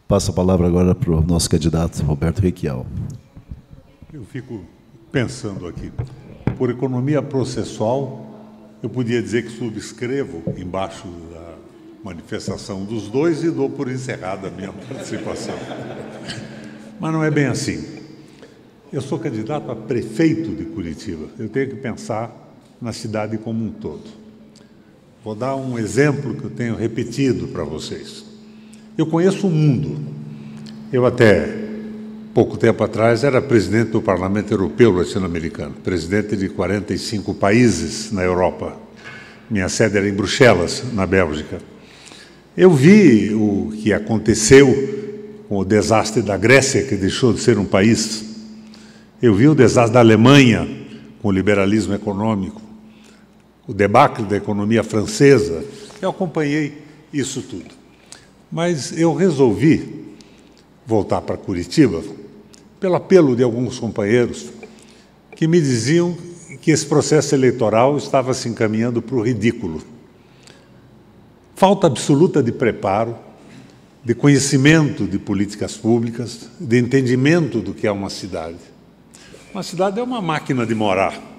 Passo a palavra agora para o nosso candidato, Roberto Requião. Eu fico pensando aqui, por economia processual, eu podia dizer que subscrevo embaixo da manifestação dos dois e dou por encerrada a minha participação. Mas não é bem assim. Eu sou candidato a prefeito de Curitiba. Eu tenho que pensar na cidade como um todo. Vou dar um exemplo que eu tenho repetido para vocês. Eu conheço o mundo. Eu até pouco tempo atrás era presidente do Parlamento Europeu Latino-Americano, presidente de 45 países na Europa. Minha sede era em Bruxelas, na Bélgica. Eu vi o que aconteceu com o desastre da Grécia, que deixou de ser um país. Eu vi o desastre da Alemanha, com o liberalismo econômico, o debacle da economia francesa. Eu acompanhei isso tudo. Mas eu resolvi voltar para Curitiba pelo apelo de alguns companheiros que me diziam que esse processo eleitoral estava se encaminhando para o ridículo. Falta absoluta de preparo, de conhecimento de políticas públicas, de entendimento do que é uma cidade. Uma cidade é uma máquina de morar.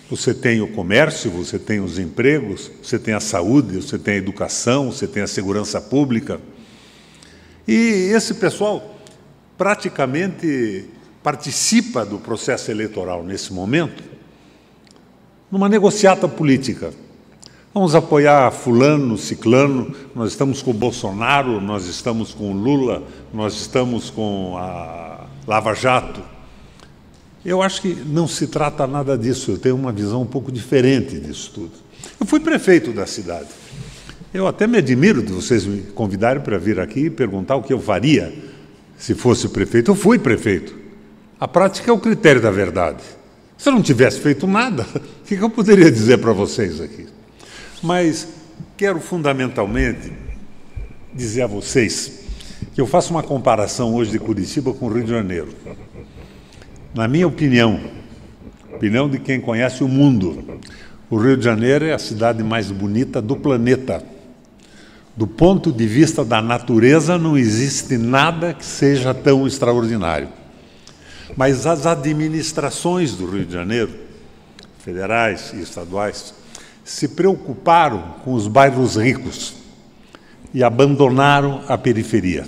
Você tem o comércio, você tem os empregos, você tem a saúde, você tem a educação, você tem a segurança pública. E esse pessoal praticamente participa do processo eleitoral nesse momento, numa negociata política. Vamos apoiar fulano, ciclano, nós estamos com o Bolsonaro, nós estamos com o Lula, nós estamos com a Lava Jato. Eu acho que não se trata nada disso, eu tenho uma visão um pouco diferente disso tudo. Eu fui prefeito da cidade. Eu até me admiro de vocês me convidarem para vir aqui e perguntar o que eu faria se fosse prefeito. Eu fui prefeito. A prática é o critério da verdade. Se eu não tivesse feito nada, o que eu poderia dizer para vocês aqui? Mas quero fundamentalmente dizer a vocês que eu faço uma comparação hoje de Curitiba com o Rio de Janeiro. Na minha opinião, opinião de quem conhece o mundo, o Rio de Janeiro é a cidade mais bonita do planeta. Do ponto de vista da natureza, não existe nada que seja tão extraordinário. Mas as administrações do Rio de Janeiro, federais e estaduais, se preocuparam com os bairros ricos e abandonaram a periferia.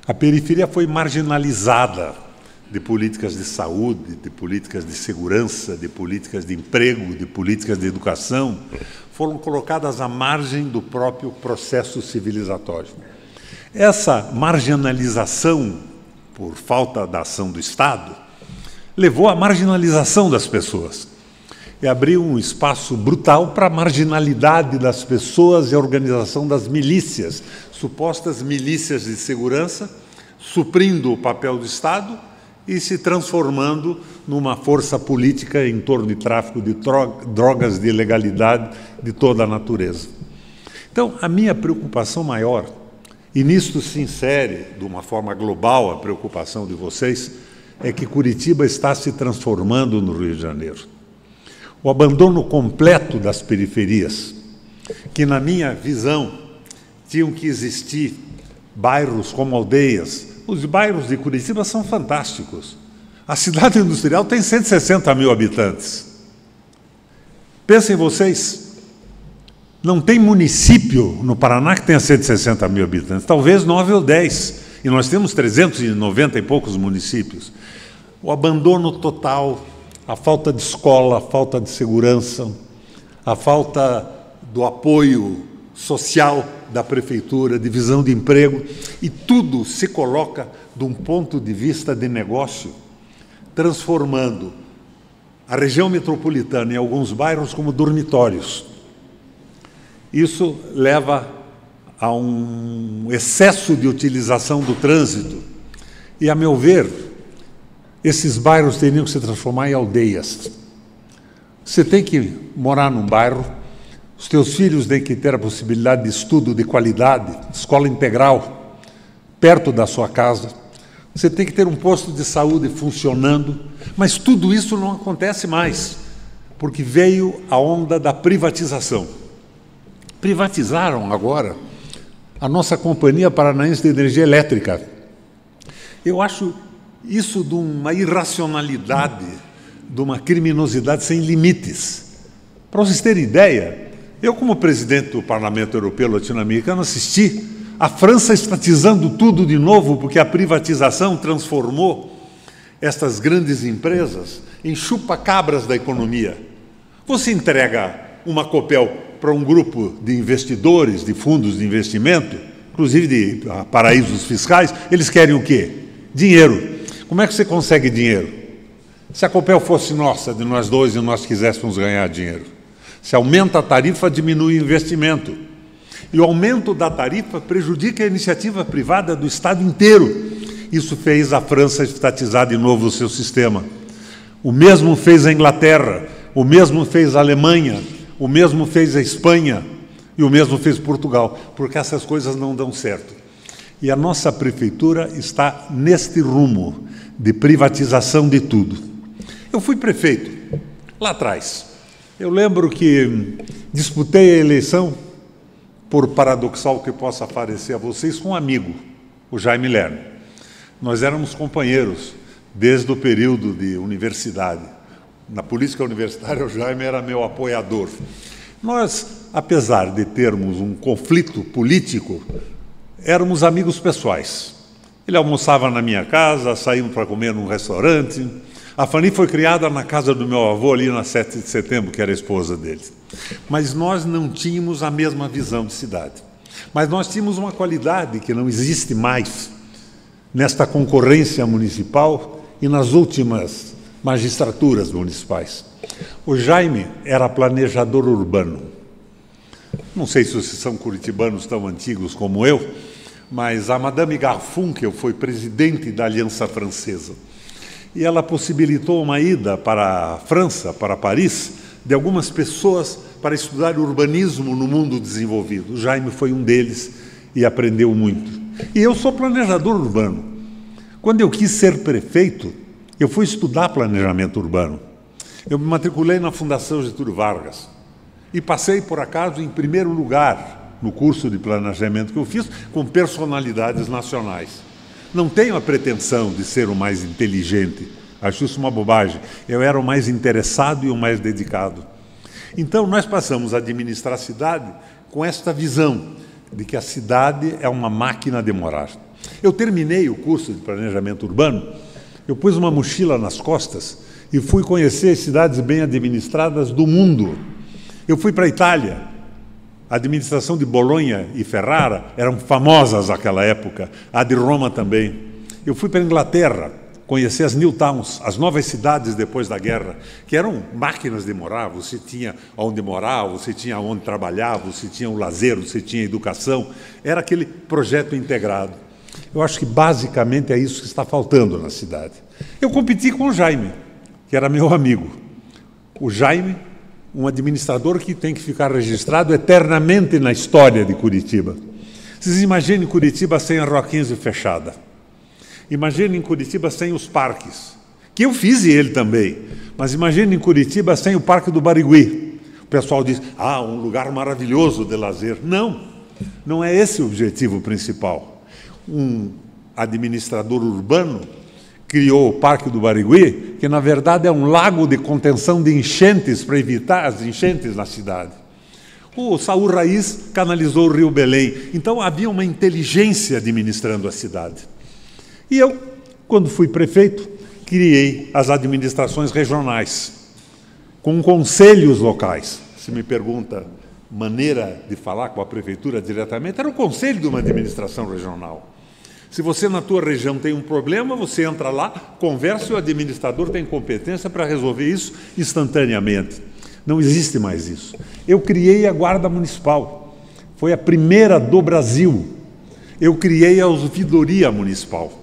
A periferia foi marginalizada de políticas de saúde, de políticas de segurança, de políticas de emprego, de políticas de educação, foram colocadas à margem do próprio processo civilizatório. Essa marginalização, por falta da ação do Estado, levou à marginalização das pessoas e abriu um espaço brutal para a marginalidade das pessoas e a organização das milícias, supostas milícias de segurança, suprindo o papel do Estado e se transformando numa força política em torno de tráfico de drogas, de ilegalidade de toda a natureza. Então, a minha preocupação maior, e nisto se insere de uma forma global a preocupação de vocês, é que Curitiba está se transformando no Rio de Janeiro. O abandono completo das periferias, que na minha visão tinham que existir bairros como aldeias. Os bairros de Curitiba são fantásticos. A cidade industrial tem 160 mil habitantes. Pensem vocês, não tem município no Paraná que tenha 160 mil habitantes, talvez 9 ou 10, e nós temos 390 e poucos municípios. O abandono total, a falta de escola, a falta de segurança, a falta do apoio social da prefeitura, de visão de emprego, e tudo se coloca de um ponto de vista de negócio, transformando a região metropolitana em alguns bairros como dormitórios. Isso leva a um excesso de utilização do trânsito e, a meu ver, esses bairros teriam que se transformar em aldeias. Você tem que morar num bairro, os teus filhos têm que ter a possibilidade de estudo de qualidade, escola integral, perto da sua casa. Você tem que ter um posto de saúde funcionando, mas tudo isso não acontece mais, porque veio a onda da privatização. Privatizaram agora a nossa Companhia Paranaense de Energia Elétrica. Eu acho isso de uma irracionalidade, de uma criminosidade sem limites. Para vocês terem ideia, eu, como presidente do Parlamento Europeu Latino-Americano, assisti a França estatizando tudo de novo, porque a privatização transformou estas grandes empresas em chupa-cabras da economia. Você entrega uma Copel para um grupo de investidores, de fundos de investimento, inclusive de paraísos fiscais, eles querem o quê? Dinheiro. Como é que você consegue dinheiro? Se a Copel fosse nossa, de nós dois, e nós quiséssemos ganhar dinheiro. Se aumenta a tarifa, diminui o investimento. E o aumento da tarifa prejudica a iniciativa privada do Estado inteiro. Isso fez a França estatizar de novo o seu sistema. O mesmo fez a Inglaterra, o mesmo fez a Alemanha, o mesmo fez a Espanha e o mesmo fez Portugal, porque essas coisas não dão certo. E a nossa prefeitura está neste rumo de privatização de tudo. Eu fui prefeito lá atrás. Eu lembro que disputei a eleição, por paradoxal que possa parecer a vocês, com um amigo, o Jaime Lerner. Nós éramos companheiros desde o período de universidade. Na política universitária, o Jaime era meu apoiador. Nós, apesar de termos um conflito político, éramos amigos pessoais. Ele almoçava na minha casa, saímos para comer num restaurante. A Fanny foi criada na casa do meu avô, ali na 7 de setembro, que era a esposa dele. Mas nós não tínhamos a mesma visão de cidade. Mas nós tínhamos uma qualidade que não existe mais nesta concorrência municipal e nas últimas magistraturas municipais. O Jaime era planejador urbano. Não sei se vocês são curitibanos tão antigos como eu, mas a Madame Garfunkel foi presidente da Aliança Francesa. E ela possibilitou uma ida para a França, para Paris, de algumas pessoas para estudar urbanismo no mundo desenvolvido. O Jaime foi um deles e aprendeu muito. E eu sou planejador urbano. Quando eu quis ser prefeito, eu fui estudar planejamento urbano. Eu me matriculei na Fundação Getúlio Vargas e passei, por acaso, em primeiro lugar no curso de planejamento que eu fiz, com personalidades nacionais. Não tenho a pretensão de ser o mais inteligente, acho isso uma bobagem. Eu era o mais interessado e o mais dedicado. Então, nós passamos a administrar a cidade com esta visão de que a cidade é uma máquina de morar. Eu terminei o curso de planejamento urbano, eu pus uma mochila nas costas e fui conhecer as cidades bem administradas do mundo. Eu fui para a Itália. A administração de Bolonha e Ferrara eram famosas naquela época, a de Roma também. Eu fui para a Inglaterra, conhecer as New Towns, as novas cidades depois da guerra, que eram máquinas de morar. Você tinha onde morar, você tinha onde trabalhar, você tinha o lazer, você tinha a educação. Era aquele projeto integrado. Eu acho que basicamente é isso que está faltando na cidade. Eu competi com o Jaime, que era meu amigo. O Jaime, um administrador que tem que ficar registrado eternamente na história de Curitiba. Vocês imaginem Curitiba sem a Rua 15 fechada. Imaginem Curitiba sem os parques, que eu fiz e ele também. Mas imaginem Curitiba sem o Parque do Barigui. O pessoal diz, um lugar maravilhoso de lazer. Não, não é esse o objetivo principal. Um administrador urbano criou o Parque do Barigui, que na verdade é um lago de contenção de enchentes para evitar as enchentes na cidade. O Saul Raiz canalizou o Rio Belém. Então havia uma inteligência administrando a cidade. E eu, quando fui prefeito, criei as administrações regionais, com conselhos locais. Se me pergunta maneira de falar com a prefeitura diretamente, era o conselho de uma administração regional. Se você na tua região tem um problema, você entra lá, conversa e o administrador tem competência para resolver isso instantaneamente. Não existe mais isso. Eu criei a Guarda Municipal. Foi a primeira do Brasil. Eu criei a Ouvidoria Municipal.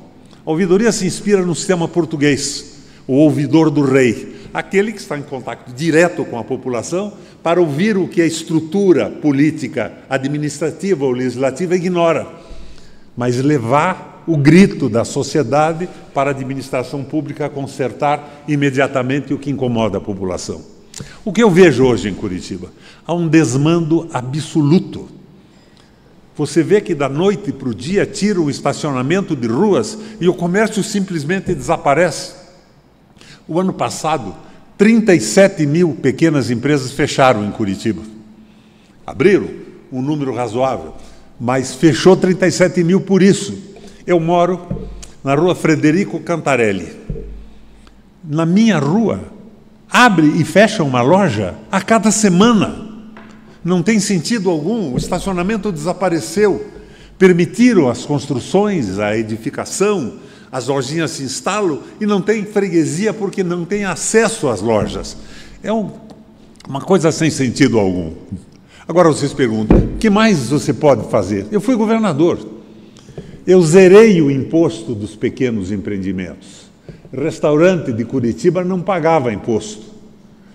A ouvidoria se inspira no sistema português, o ouvidor do rei, aquele que está em contato direto com a população para ouvir o que a estrutura política, administrativa ou legislativa ignora, mas levar o grito da sociedade para a administração pública consertar imediatamente o que incomoda a população. O que eu vejo hoje em Curitiba? Há um desmando absoluto. Você vê que da noite para o dia tira o estacionamento de ruas e o comércio simplesmente desaparece. O ano passado, 37 mil pequenas empresas fecharam em Curitiba. Abriram um número razoável, mas fechou 37 mil por isso. Eu moro na rua Frederico Cantarelli. Na minha rua, abre e fecha uma loja a cada semana. Não tem sentido algum, o estacionamento desapareceu. Permitiram as construções, a edificação, as lojinhas se instalam e não tem freguesia porque não tem acesso às lojas. É uma coisa sem sentido algum. Agora vocês perguntam, o que mais você pode fazer? Eu fui governador. Eu zerei o imposto dos pequenos empreendimentos. Restaurante de Curitiba não pagava imposto.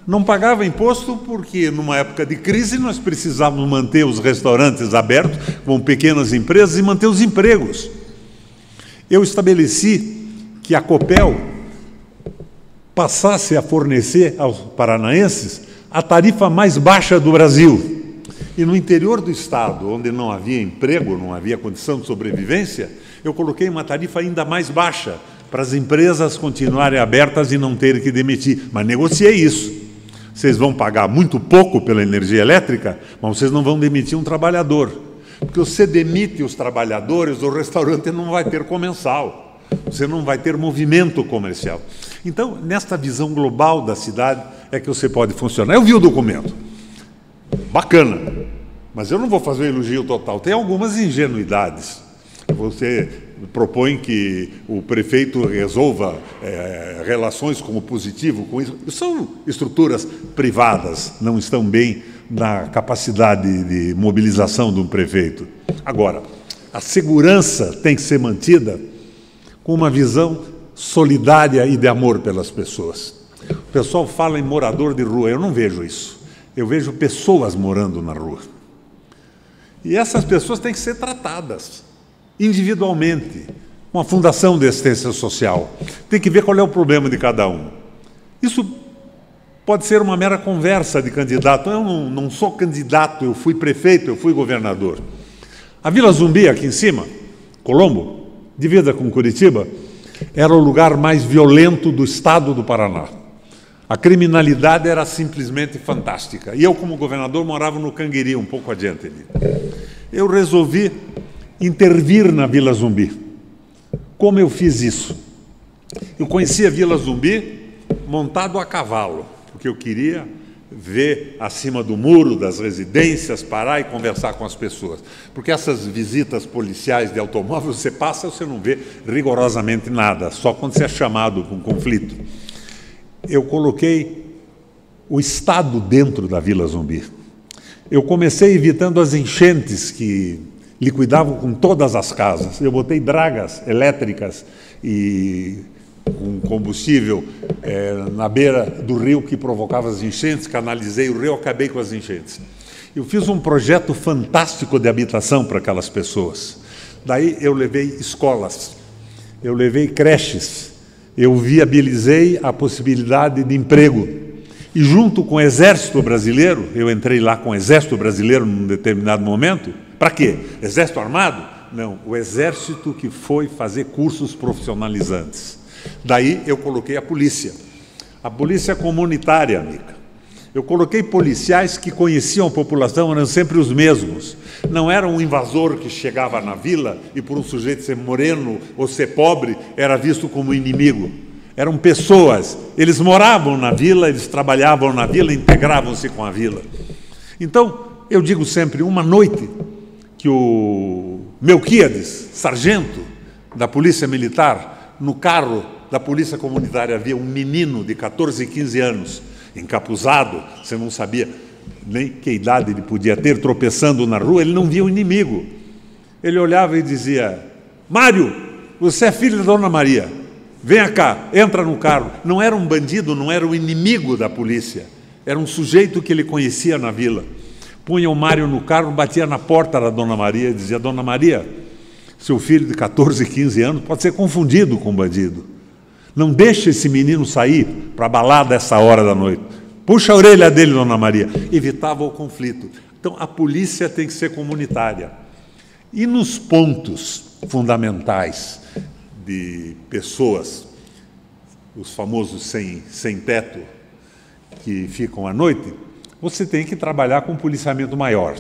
Não pagava imposto porque, numa época de crise, nós precisávamos manter os restaurantes abertos com pequenas empresas e manter os empregos. Eu estabeleci que a Copel passasse a fornecer aos paranaenses a tarifa mais baixa do Brasil. E no interior do estado, onde não havia emprego, não havia condição de sobrevivência, eu coloquei uma tarifa ainda mais baixa para as empresas continuarem abertas e não terem que demitir. Mas negociei isso. Vocês vão pagar muito pouco pela energia elétrica, mas vocês não vão demitir um trabalhador. Porque você demite os trabalhadores, o restaurante não vai ter comensal. Você não vai ter movimento comercial. Então, nesta visão global da cidade, é que você pode funcionar. Eu vi o documento. Bacana. Mas eu não vou fazer um elogio total. Tem algumas ingenuidades. Você propõe que o prefeito resolva relações como positivo com isso. São estruturas privadas, não estão bem na capacidade de mobilização de um prefeito. Agora, a segurança tem que ser mantida com uma visão solidária e de amor pelas pessoas. O pessoal fala em morador de rua, eu não vejo isso. Eu vejo pessoas morando na rua. E essas pessoas têm que ser tratadas individualmente, uma fundação de assistência social. Tem que ver qual é o problema de cada um. Isso pode ser uma mera conversa de candidato. Eu não sou candidato, eu fui prefeito, eu fui governador. A Vila Zumbi, aqui em cima, Colombo, divisa com Curitiba, era o lugar mais violento do estado do Paraná. A criminalidade era simplesmente fantástica. E eu, como governador, morava no Canguiri, um pouco adiante ali. Eu resolvi intervir na Vila Zumbi. Como eu fiz isso? Eu conheci a Vila Zumbi montado a cavalo, porque eu queria ver acima do muro das residências, parar e conversar com as pessoas. Porque essas visitas policiais de automóvel, você passa e você não vê rigorosamente nada, só quando você é chamado para um conflito. Eu coloquei o Estado dentro da Vila Zumbi. Eu comecei evitando as enchentes que liquidavam com todas as casas. Eu botei dragas elétricas e com combustível na beira do rio que provocava as enchentes, canalizei o rio, acabei com as enchentes. Eu fiz um projeto fantástico de habitação para aquelas pessoas. Daí eu levei escolas, eu levei creches, eu viabilizei a possibilidade de emprego. E junto com o Exército Brasileiro, eu entrei lá com o Exército Brasileiro num determinado momento. Para quê? Exército Armado? Não, o Exército que foi fazer cursos profissionalizantes. Daí eu coloquei a polícia comunitária, amiga. Eu coloquei policiais que conheciam a população, eram sempre os mesmos. Não era um invasor que chegava na vila e por um sujeito ser moreno ou ser pobre, era visto como inimigo. Eram pessoas, eles moravam na vila, eles trabalhavam na vila, integravam-se com a vila. Então, eu digo sempre, uma noite que o Melquíades, sargento da Polícia Militar, no carro da Polícia Comunitária havia um menino de 14, 15 anos, encapuzado, você não sabia nem que idade ele podia ter, tropeçando na rua, ele não via o inimigo. Ele olhava e dizia: Mário, você é filho da Dona Maria, venha cá, entra no carro. Não era um bandido, não era o inimigo da polícia, era um sujeito que ele conhecia na vila. Punha o Mário no carro, batia na porta da Dona Maria e dizia: Dona Maria, seu filho de 14, 15 anos pode ser confundido com bandido. Não deixe esse menino sair para a balada essa hora da noite. Puxa a orelha dele, Dona Maria. Evitava o conflito. Então, a polícia tem que ser comunitária. E nos pontos fundamentais de pessoas, os famosos sem teto, que ficam à noite, você tem que trabalhar com um policiamento maior.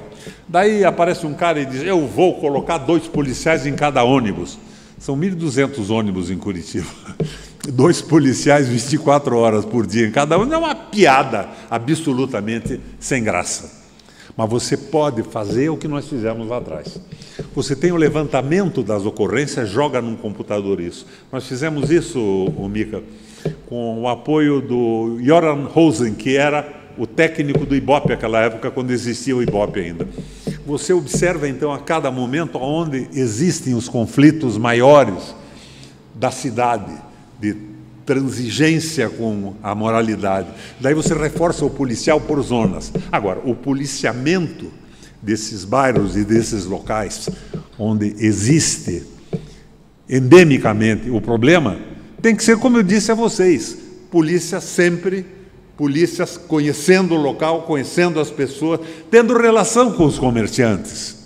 Daí aparece um cara e diz, eu vou colocar 2 policiais em cada ônibus. São 1.200 ônibus em Curitiba. 2 policiais 24 horas por dia em cada ônibus é uma piada absolutamente sem graça. Mas você pode fazer o que nós fizemos lá atrás. Você tem o levantamento das ocorrências, joga num computador isso. Nós fizemos isso, Mica, com o apoio do Joran Rosen, que era o técnico do Ibope naquela época, quando existia o Ibope ainda. Você observa, então, a cada momento onde existem os conflitos maiores da cidade, de transigência com a moralidade. Daí você reforça o policial por zonas. Agora, o policiamento desses bairros e desses locais onde existe endemicamente o problema, tem que ser, como eu disse a vocês, polícias conhecendo o local, conhecendo as pessoas, tendo relação com os comerciantes.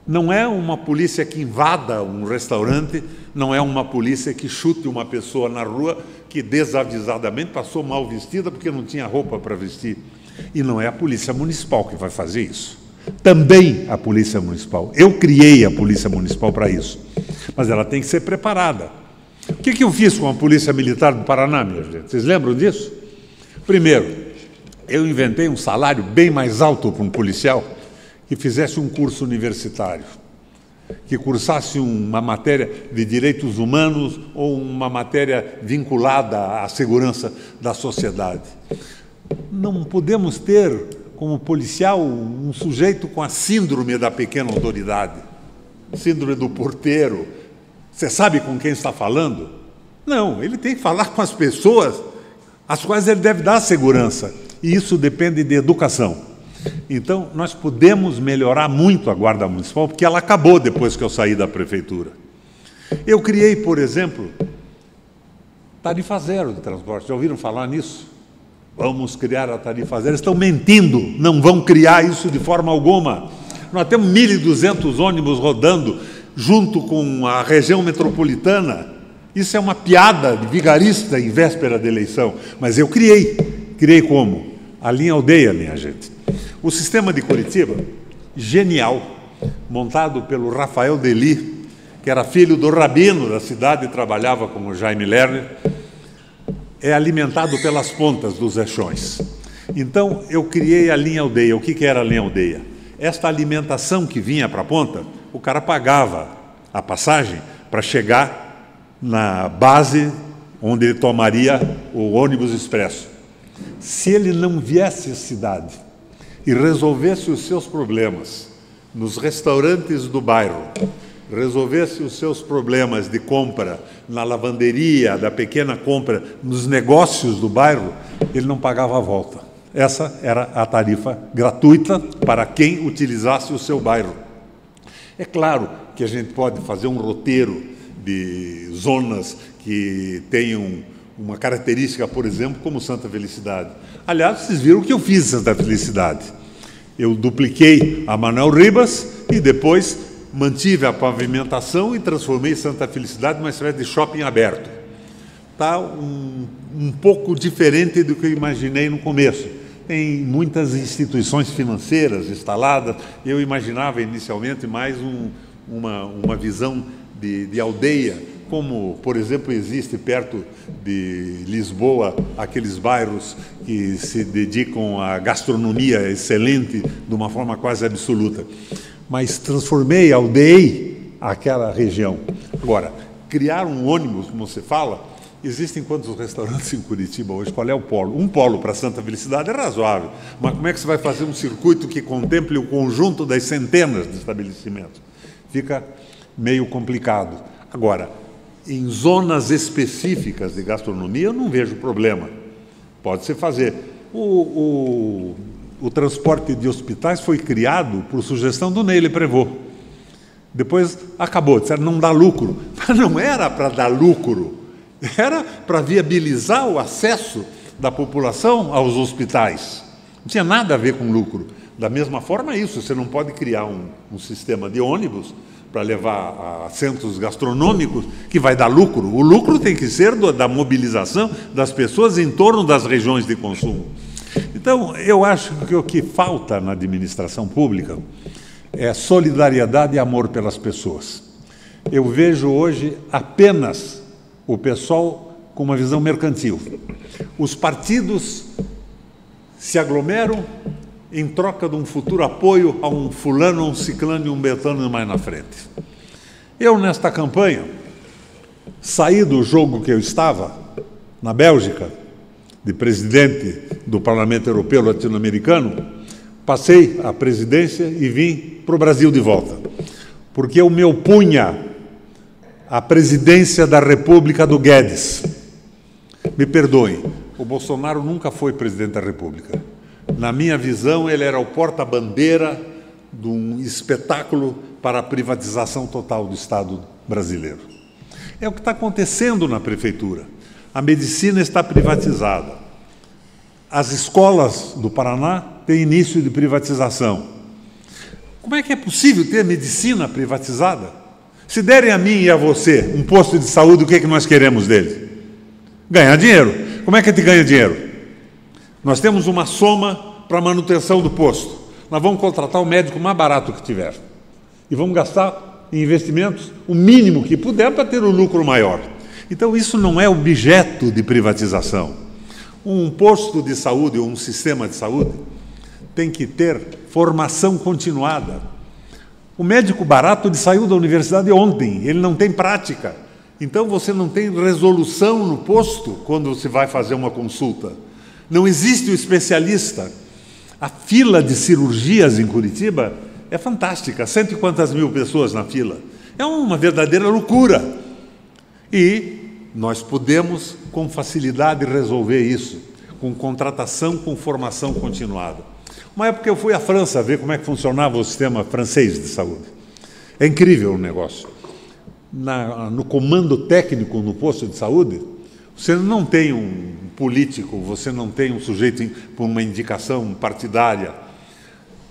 Não é uma polícia que invada um restaurante, não é uma polícia que chute uma pessoa na rua que desavisadamente passou mal vestida porque não tinha roupa para vestir. E não é a Polícia Municipal que vai fazer isso. Também a Polícia Municipal. Eu criei a Polícia Municipal para isso. Mas ela tem que ser preparada. O que eu fiz com a Polícia Militar do Paraná, minha gente? Vocês lembram disso? Primeiro, eu inventei um salário bem mais alto para um policial que fizesse um curso universitário, que cursasse uma matéria de direitos humanos ou uma matéria vinculada à segurança da sociedade. Não podemos ter como policial um sujeito com a síndrome da pequena autoridade, síndrome do porteiro. Você sabe com quem está falando? Não, ele tem que falar com as pessoas às quais ele deve dar segurança, e isso depende de educação. Então, nós podemos melhorar muito a Guarda Municipal, porque ela acabou depois que eu saí da prefeitura. Eu criei, por exemplo, tarifa zero de transporte. Já ouviram falar nisso? Vamos criar a tarifa zero. Estão mentindo, não vão criar isso de forma alguma. Nós temos 1.200 ônibus rodando junto com a região metropolitana. Isso é uma piada de vigarista em véspera da eleição. Mas eu criei. Criei como? A linha aldeia, minha gente. O sistema de Curitiba, genial, montado pelo Rafael Deli, que era filho do rabino da cidade e trabalhava com o Jaime Lerner, é alimentado pelas pontas dos eixões. Então, eu criei a linha aldeia. O que era a linha aldeia? Esta alimentação que vinha para a ponta, o cara pagava a passagem para chegar na base onde ele tomaria o ônibus expresso. Se ele não viesse à cidade e resolvesse os seus problemas nos restaurantes do bairro, resolvesse os seus problemas de compra na lavanderia, da pequena compra, nos negócios do bairro, ele não pagava a volta. Essa era a tarifa gratuita para quem utilizasse o seu bairro. É claro que a gente pode fazer um roteiro de zonas que tenham uma característica, por exemplo, como Santa Felicidade. Aliás, vocês viram o que eu fiz em Santa Felicidade. Eu dupliquei a Manuel Ribas e depois mantive a pavimentação e transformei Santa Felicidade numa espécie de shopping aberto. Está um pouco diferente do que eu imaginei no começo. Tem muitas instituições financeiras instaladas. Eu imaginava inicialmente mais uma visão de aldeia, como, por exemplo, existe perto de Lisboa aqueles bairros que se dedicam à gastronomia excelente de uma forma quase absoluta. Mas transformei, aldeei aquela região. Agora, criar um ônibus, como você fala, existem quantos restaurantes em Curitiba hoje? Qual é o polo? Um polo para Santa Felicidade é razoável, mas como é que você vai fazer um circuito que contemple o conjunto das centenas de estabelecimentos? Fica meio complicado. Agora, em zonas específicas de gastronomia, eu não vejo problema. Pode-se fazer. O transporte de hospitais foi criado por sugestão do Neile Prevot. Depois acabou, disseram não dá lucro. Mas não era para dar lucro, era para viabilizar o acesso da população aos hospitais. Não tinha nada a ver com lucro. Da mesma forma, isso, você não pode criar um sistema de ônibus para levar a centros gastronômicos que vai dar lucro. O lucro tem que ser da mobilização das pessoas em torno das regiões de consumo. Então, eu acho que o que falta na administração pública é solidariedade e amor pelas pessoas. Eu vejo hoje apenas o pessoal com uma visão mercantil. Os partidos se aglomeram em troca de um futuro apoio a um fulano, um ciclano e um betano mais na frente. Eu, nesta campanha, saí do jogo que eu estava, na Bélgica, de presidente do Parlamento Europeu Latino-Americano, passei a presidência e vim para o Brasil de volta, porque eu me opunha à presidência da República do Guedes. Me perdoem, o Bolsonaro nunca foi presidente da República. Na minha visão, ele era o porta-bandeira de um espetáculo para a privatização total do Estado brasileiro. É o que está acontecendo na prefeitura. A medicina está privatizada. As escolas do Paraná têm início de privatização. Como é que é possível ter medicina privatizada? Se derem a mim e a você um posto de saúde, o que é que nós queremos dele? Ganhar dinheiro. Como é que a gente ganha dinheiro? Nós temos uma soma para a manutenção do posto. Nós vamos contratar o médico mais barato que tiver. E vamos gastar em investimentos o mínimo que puder para ter o lucro maior. Então, isso não é objeto de privatização. Um posto de saúde ou um sistema de saúde tem que ter formação continuada. O médico barato ele saiu da universidade ontem, ele não tem prática. Então, você não tem resolução no posto quando você vai fazer uma consulta. Não existe o especialista. A fila de cirurgias em Curitiba é fantástica. 100 e quantas mil pessoas na fila. É uma verdadeira loucura. E nós podemos, com facilidade, resolver isso, com contratação, com formação continuada. Uma época eu fui à França ver como é que funcionava o sistema francês de saúde. É incrível o negócio. No comando técnico no posto de saúde, você não tem um político, você não tem um sujeito por uma indicação partidária.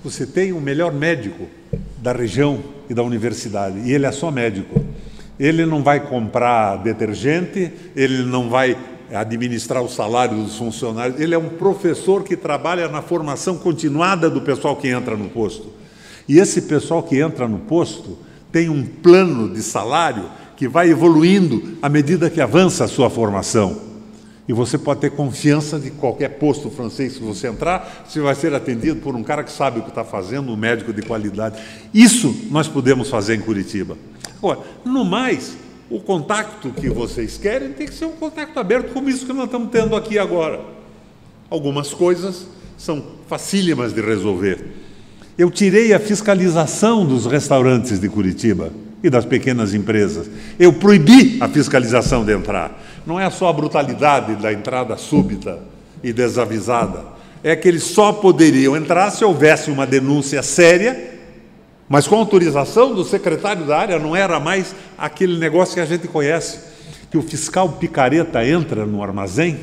Você tem o melhor médico da região e da universidade, e ele é só médico. Ele não vai comprar detergente, ele não vai administrar o salário dos funcionários, ele é um professor que trabalha na formação continuada do pessoal que entra no posto. E esse pessoal que entra no posto tem um plano de salário que vai evoluindo à medida que avança a sua formação. E você pode ter confiança de qualquer posto francês que você entrar, você vai ser atendido por um cara que sabe o que está fazendo, um médico de qualidade. Isso nós podemos fazer em Curitiba. Agora, no mais, o contato que vocês querem tem que ser um contato aberto, como isso que nós estamos tendo aqui agora. Algumas coisas são facílimas de resolver. Eu tirei a fiscalização dos restaurantes de Curitiba e das pequenas empresas. Eu proibi a fiscalização de entrar. Não é só a brutalidade da entrada súbita e desavisada, é que eles só poderiam entrar se houvesse uma denúncia séria, mas com autorização do secretário da área. Não era mais aquele negócio que a gente conhece, que o fiscal picareta entra no armazém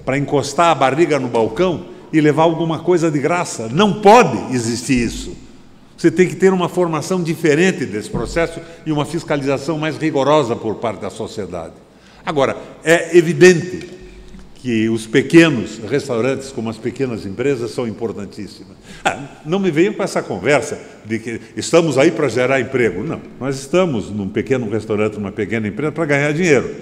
para encostar a barriga no balcão e levar alguma coisa de graça. Não pode existir isso. Você tem que ter uma formação diferente desse processo e uma fiscalização mais rigorosa por parte da sociedade. Agora, é evidente que os pequenos restaurantes, como as pequenas empresas, são importantíssimas. Não me venham com essa conversa de que estamos aí para gerar emprego. Não, nós estamos num pequeno restaurante, numa pequena empresa, para ganhar dinheiro.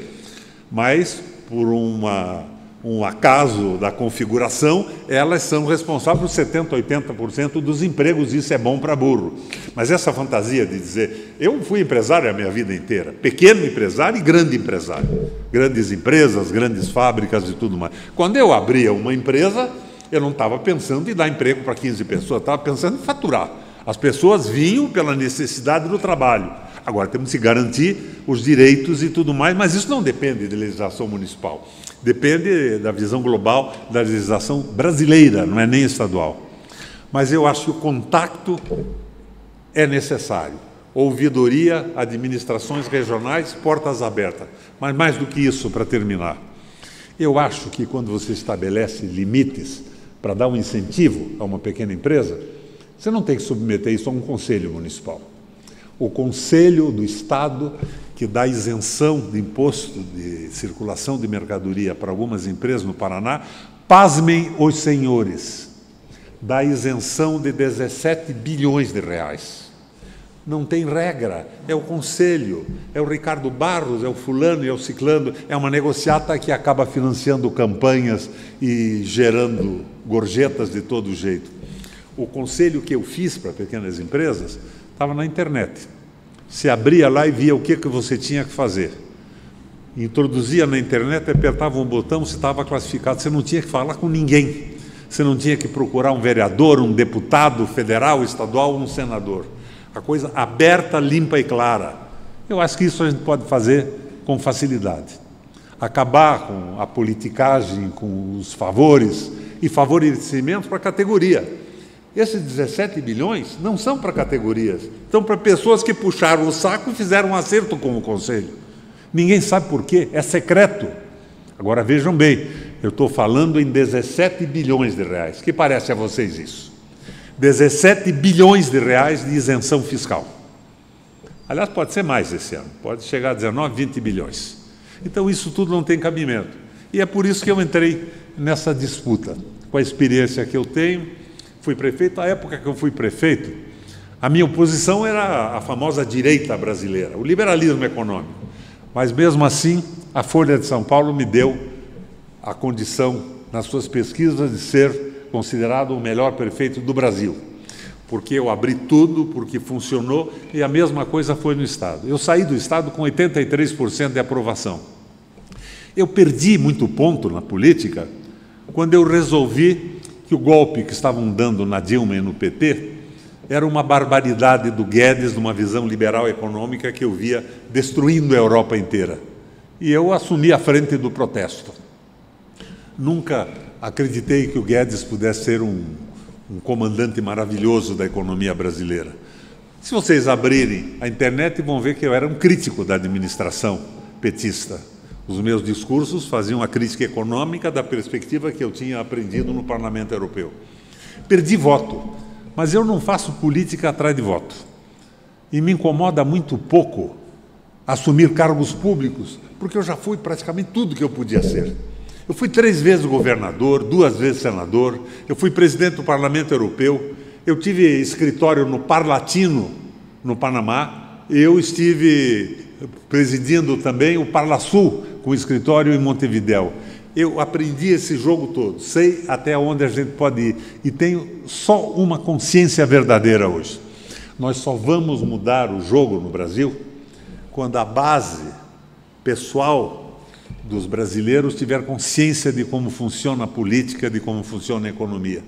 Mas, por um acaso da configuração, elas são responsáveis por 70%, 80% dos empregos, e isso é bom para burro. Mas essa fantasia de dizer, eu fui empresário a minha vida inteira, pequeno empresário e grande empresário, grandes empresas, grandes fábricas e tudo mais. Quando eu abria uma empresa, eu não estava pensando em dar emprego para 15 pessoas, estava pensando em faturar. As pessoas vinham pela necessidade do trabalho. Agora, temos que garantir os direitos e tudo mais, mas isso não depende de legislação municipal. Depende da visão global da legislação brasileira, não é nem estadual. Mas eu acho que o contato é necessário. Ouvidoria, administrações regionais, portas abertas. Mas mais do que isso, para terminar, eu acho que quando você estabelece limites para dar um incentivo a uma pequena empresa, você não tem que submeter isso a um conselho municipal. O conselho do Estado, que dá isenção de imposto de circulação de mercadoria para algumas empresas no Paraná, pasmem os senhores, dá isenção de 17 bilhões de reais. Não tem regra, é o conselho, é o Ricardo Barros, é o fulano e é o ciclano, é uma negociata que acaba financiando campanhas e gerando gorjetas de todo jeito. O conselho que eu fiz para pequenas empresas estava na internet. Você abria lá e via o que você tinha que fazer. Introduzia na internet, apertava um botão, você estava classificado, você não tinha que falar com ninguém. Você não tinha que procurar um vereador, um deputado federal, estadual, um senador. A coisa aberta, limpa e clara. Eu acho que isso a gente pode fazer com facilidade. Acabar com a politicagem, com os favores e favorecimentos para a categoria. Esses 17 bilhões não são para categorias, são para pessoas que puxaram o saco e fizeram um acerto com o Conselho. Ninguém sabe por quê, é secreto. Agora vejam bem, eu estou falando em 17 bilhões de reais. Que parece a vocês isso? 17 bilhões de reais de isenção fiscal. Aliás, pode ser mais esse ano, pode chegar a 19, 20 bilhões. Então isso tudo não tem cabimento. E é por isso que eu entrei nessa disputa. Com a experiência que eu tenho, fui prefeito. À época que eu fui prefeito, a minha oposição era a famosa direita brasileira, o liberalismo econômico. Mas mesmo assim, a Folha de São Paulo me deu a condição, nas suas pesquisas, de ser considerado o melhor prefeito do Brasil, porque eu abri tudo, porque funcionou, e a mesma coisa foi no Estado. Eu saí do Estado com 83% de aprovação. Eu perdi muito ponto na política quando eu resolvi que o golpe que estavam dando na Dilma e no PT era uma barbaridade do Guedes, de uma visão liberal econômica que eu via destruindo a Europa inteira. E eu assumi a frente do protesto. Nunca acreditei que o Guedes pudesse ser um comandante maravilhoso da economia brasileira. Se vocês abrirem a internet, vão ver que eu era um crítico da administração petista. Os meus discursos faziam a crítica econômica da perspectiva que eu tinha aprendido no Parlamento Europeu. Perdi voto, mas eu não faço política atrás de voto. E me incomoda muito pouco assumir cargos públicos, porque eu já fui praticamente tudo que eu podia ser. Eu fui 3 vezes governador, 2 vezes senador, eu fui presidente do Parlamento Europeu, eu tive escritório no Parlatino, no Panamá, eu estive presidindo também o Parlasul, com escritório em Montevidéu. Eu aprendi esse jogo todo, sei até onde a gente pode ir, e tenho só uma consciência verdadeira hoje. Nós só vamos mudar o jogo no Brasil quando a base pessoal dos brasileiros tiver consciência de como funciona a política, de como funciona a economia.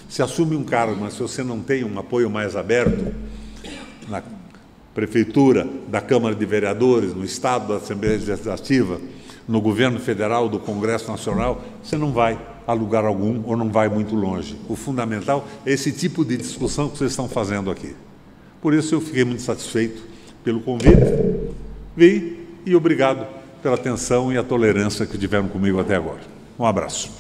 Você assume um cargo, mas se você não tem um apoio mais aberto na Prefeitura, da Câmara de Vereadores, no Estado, da Assembleia Legislativa, no Governo Federal, do Congresso Nacional, você não vai a lugar algum ou não vai muito longe. O fundamental é esse tipo de discussão que vocês estão fazendo aqui. Por isso eu fiquei muito satisfeito pelo convite, vim e obrigado pela atenção e a tolerância que tiveram comigo até agora. Um abraço.